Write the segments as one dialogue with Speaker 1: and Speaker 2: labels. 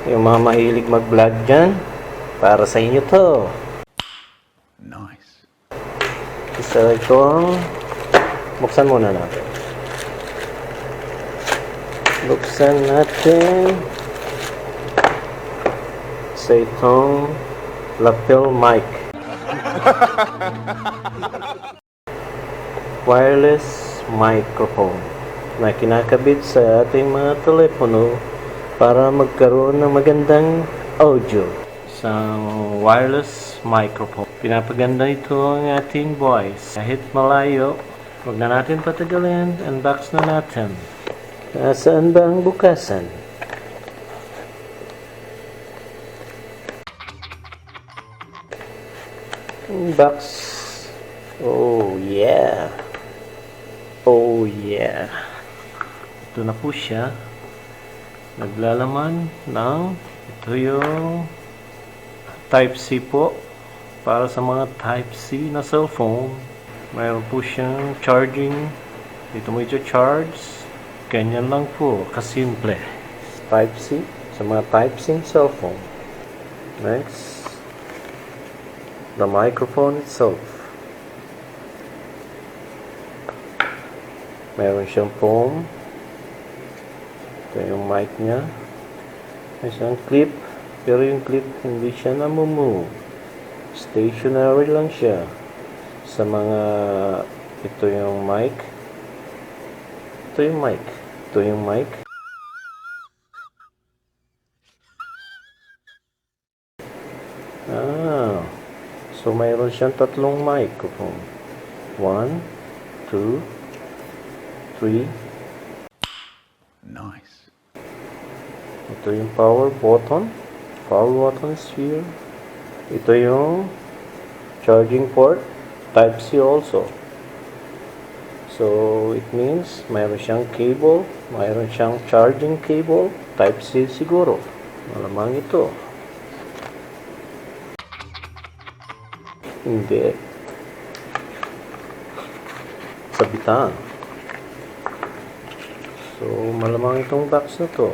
Speaker 1: Yung mga mahilig mag-vlog dyan, para sa inyo to.
Speaker 2: Nice.
Speaker 1: Isa itong, buksan muna natin. Buksan natin. Isa itong lapel mic. Wireless microphone na kinakabit sa ating mga telepono para magkaroon ng magandang audio. Isang wireless microphone. Pinapaganda ito ang ating voice. Kahit malayo, huwag na natin patagalin. Unbox na natin. Nasaan ba ang bukasan? Unbox. Oh yeah. Oh yeah. Ito na po siya. Naglalaman ng ito yung Type-C po para sa mga Type-C na cellphone. Mayroon po siyang charging. Dito mo i-charge. Ganyan lang po, kasimple. Type-C sa mga Type-C cellphone. Next, the microphone itself. Meron siyang foam. Ito yung mic niya. May siyang clip. Pero yung clip hindi siya namumove. Stationary lang siya. Sa mga ito yung mic. Ito yung mic. Ito yung mic. So mayroon siyang tatlong microphone. 1, 2, 3.
Speaker 2: Nice.
Speaker 1: Ito yung power button. Power button is here. Ito yung charging port. Type-C also. So it means mayroon siyang cable. Mayroon siyang charging cable. Type-C siguro. Malamang ito. Hindi. Sabitan. So malamang itong box na to.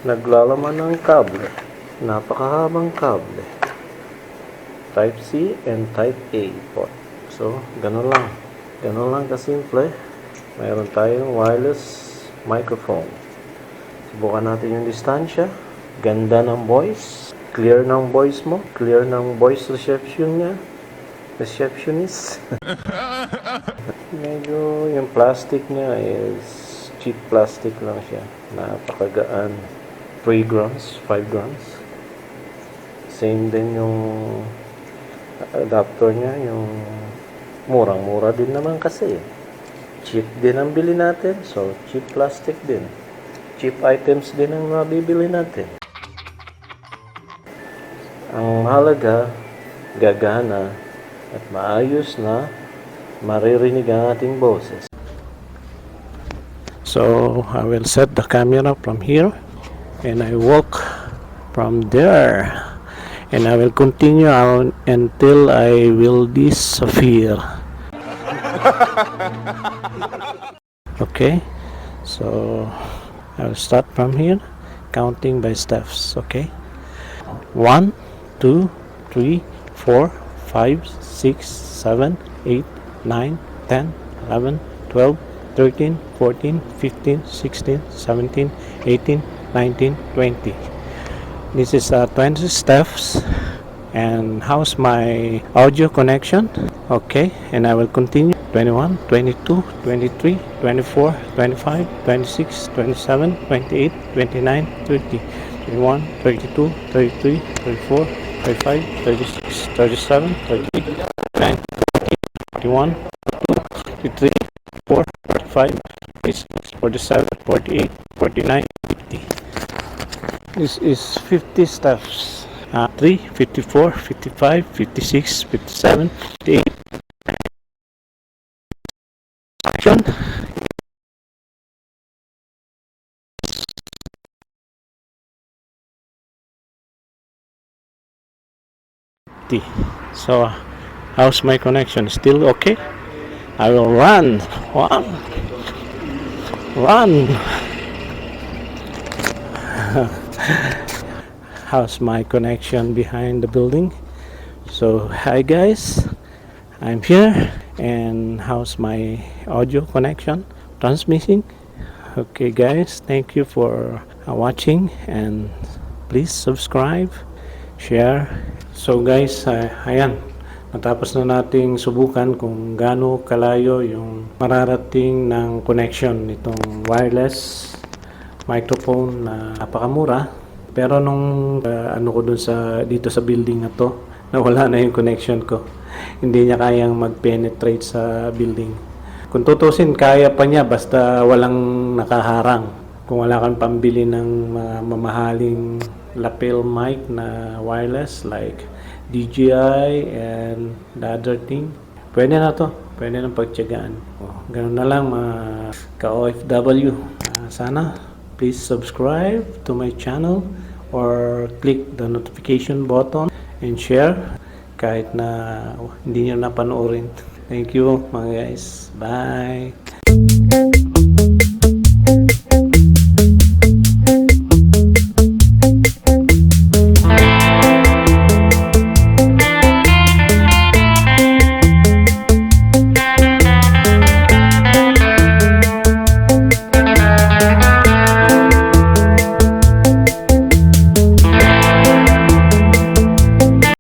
Speaker 1: Naglalaman ng kable. Napakahabang kable. Type-C and Type-A port. So, ganun lang. Ganun lang kasimple. Mayroon tayong wireless microphone. Subukan natin yung distansya. Ganda ng voice. Clear ng voice mo. Clear ng voice reception niya. Receptionist. Medyo yung plastic niya is cheap plastic lang siya. Napakagaan. 3 grams, 5 grams. Same din yung adapter niya, yung murang-mura din naman kasi. Cheap din ang bili natin, so cheap plastic din. Cheap items din ang mabibili natin. Ang mahalaga, gagana at maayos na maririnig ang ating boses. So, I will set the camera from here. And I walk from there, and I will continue on until I will disappear. Okay, so I will start from here, counting by steps. Okay, 1, 2, 3, 4, 5, 6, 7, 8, 9, 10, 11, 12, 13, 14, 15, 16, 17, 18, 19, 20. This is 20 steps. And how's my audio connection? Okay, and I will continue. 21, 22, 23, 24, 25, 26, 27, 28, 29, 30, 31, 32, 33, 34, 35, 36, 37, 38, 39, 41, 43, 44, 45, 46, 47, 48, 49, 50. This is 50 steps. 3, 54, 55, 56, 57, 58. Action. So, how's my connection? Still okay? I will run. Run. how's my connection behind the building. So hi guys, I'm here, and how's my audio connection transmitting? Okay guys, thank you for watching, and please subscribe, share. So guys, ayan, natapos na nating subukan kung gaano kalayo yung mararating ng connection nitong wireless microphone na napakamura. Pero nung ano ko dun dito sa building na to, nawala na yung connection ko. Hindi niya kayang mag-penetrate sa building. Kung tutusin, kaya pa niya basta walang nakaharang. Kung wala kang pambili ng mamahaling lapel mic na wireless like DJI and the other thing, pwede na to. Pwede na pagtiyagaan. Ganun na lang mga ka-OFW. Sana please subscribe to my channel or click the notification button and share kahit na hindi nyo napanoorin. Thank you mga guys. Bye!